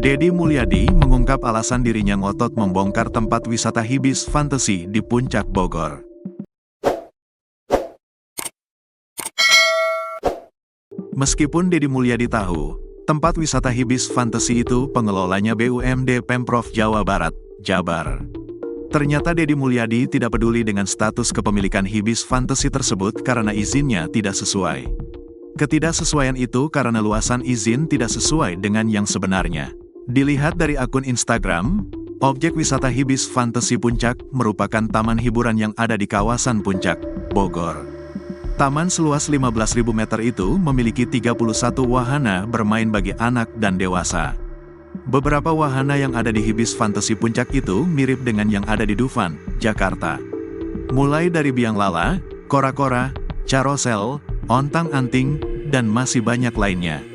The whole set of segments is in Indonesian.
Deddy Mulyadi mengungkap alasan dirinya ngotot membongkar tempat wisata hibis fantasi di Puncak Bogor. Meskipun Deddy Mulyadi tahu, tempat wisata hibis fantasi itu pengelolanya BUMD Pemprov Jawa Barat, Jabar. Ternyata Deddy Mulyadi tidak peduli dengan status kepemilikan hibis fantasi tersebut karena izinnya tidak sesuai. Ketidaksesuaian itu karena luasan izin tidak sesuai dengan yang sebenarnya. Dilihat dari akun Instagram, objek wisata hibis fantasi Puncak merupakan taman hiburan yang ada di kawasan Puncak, Bogor. Taman seluas 15.000 meter itu memiliki 31 wahana bermain bagi anak dan dewasa. Beberapa wahana yang ada di hibis fantasi Puncak itu mirip dengan yang ada di Dufan, Jakarta. Mulai dari biang lala, kora-kora, carousel, ontang-anting, dan masih banyak lainnya.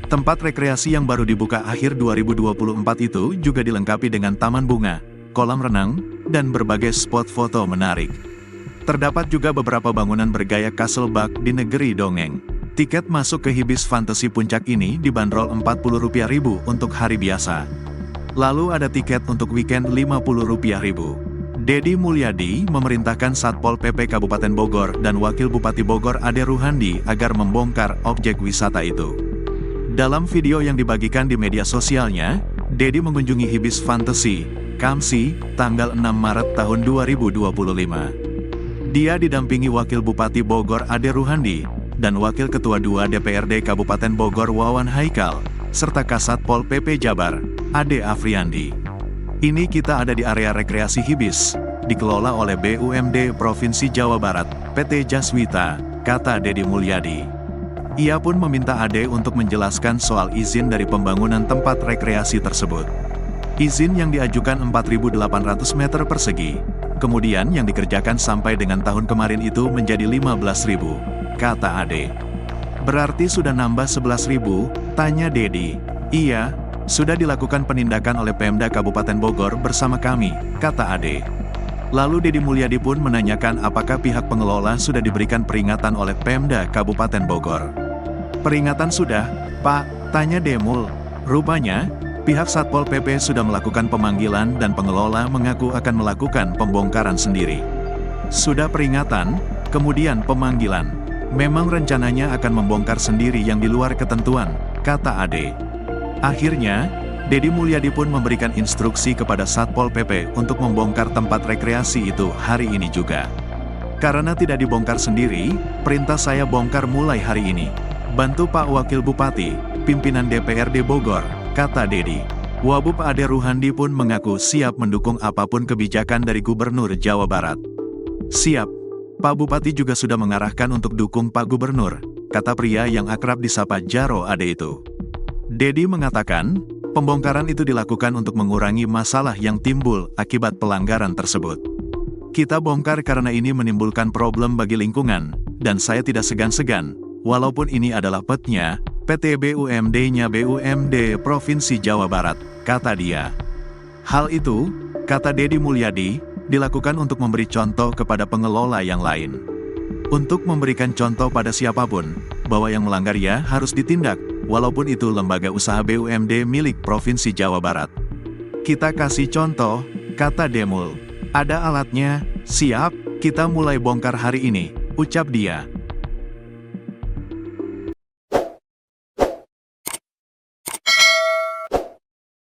Tempat rekreasi yang baru dibuka akhir 2024 itu juga dilengkapi dengan taman bunga, kolam renang, dan berbagai spot foto menarik. Terdapat juga beberapa bangunan bergaya Kasselbak di negeri dongeng. Tiket masuk ke hibis fantasi Puncak ini dibanderol Rp40.000 untuk hari biasa. Lalu ada tiket untuk weekend Rp50.000. Deddy Mulyadi memerintahkan Satpol PP Kabupaten Bogor dan Wakil Bupati Bogor Ade Ruhandi agar membongkar objek wisata itu. Dalam video yang dibagikan di media sosialnya, Deddy mengunjungi hibis fantasi, Kamsi, tanggal 6 Maret tahun 2025. Dia didampingi Wakil Bupati Bogor Ade Ruhandi, dan Wakil Ketua 2 DPRD Kabupaten Bogor Wawan Haikal, serta Kasatpol PP Jabar, Ade Afriandi. Ini kita ada di area rekreasi hibis, dikelola oleh BUMD Provinsi Jawa Barat, PT Jaswita, kata Deddy Mulyadi. Ia pun meminta Ade untuk menjelaskan soal izin dari pembangunan tempat rekreasi tersebut. Izin yang diajukan 4.800 meter persegi, kemudian yang dikerjakan sampai dengan tahun kemarin itu menjadi 15.000, kata Ade. Berarti sudah nambah 11.000, tanya Deddy. Iya, sudah dilakukan penindakan oleh Pemda Kabupaten Bogor bersama kami, kata Ade. Lalu Deddy Mulyadi pun menanyakan apakah pihak pengelola sudah diberikan peringatan oleh Pemda Kabupaten Bogor. Peringatan sudah, Pak, tanya Demul. Rupanya, pihak Satpol PP sudah melakukan pemanggilan dan pengelola mengaku akan melakukan pembongkaran sendiri. Sudah peringatan, kemudian pemanggilan. Memang rencananya akan membongkar sendiri yang di luar ketentuan, kata Ade. Akhirnya, Deddy Mulyadi pun memberikan instruksi kepada Satpol PP untuk membongkar tempat rekreasi itu hari ini juga. Karena tidak dibongkar sendiri, perintah saya bongkar mulai hari ini. Bantu Pak Wakil Bupati, pimpinan DPRD Bogor, kata Deddy. Wabub Ade Ruhandi pun mengaku siap mendukung apapun kebijakan dari Gubernur Jawa Barat. Siap, Pak Bupati juga sudah mengarahkan untuk dukung Pak Gubernur, kata pria yang akrab disapa Jaro Ade itu. Deddy mengatakan, pembongkaran itu dilakukan untuk mengurangi masalah yang timbul akibat pelanggaran tersebut. Kita bongkar karena ini menimbulkan problem bagi lingkungan, dan saya tidak segan-segan, walaupun ini adalah petnya, PT BUMD-nya BUMD Provinsi Jawa Barat, kata dia. Hal itu, kata Deddy Mulyadi, dilakukan untuk memberi contoh kepada pengelola yang lain. Untuk memberikan contoh pada siapapun, bahwa yang melanggar ya harus ditindak, walaupun itu lembaga usaha BUMD milik Provinsi Jawa Barat. Kita kasih contoh, kata Demul. Ada alatnya, siap, kita mulai bongkar hari ini, ucap dia.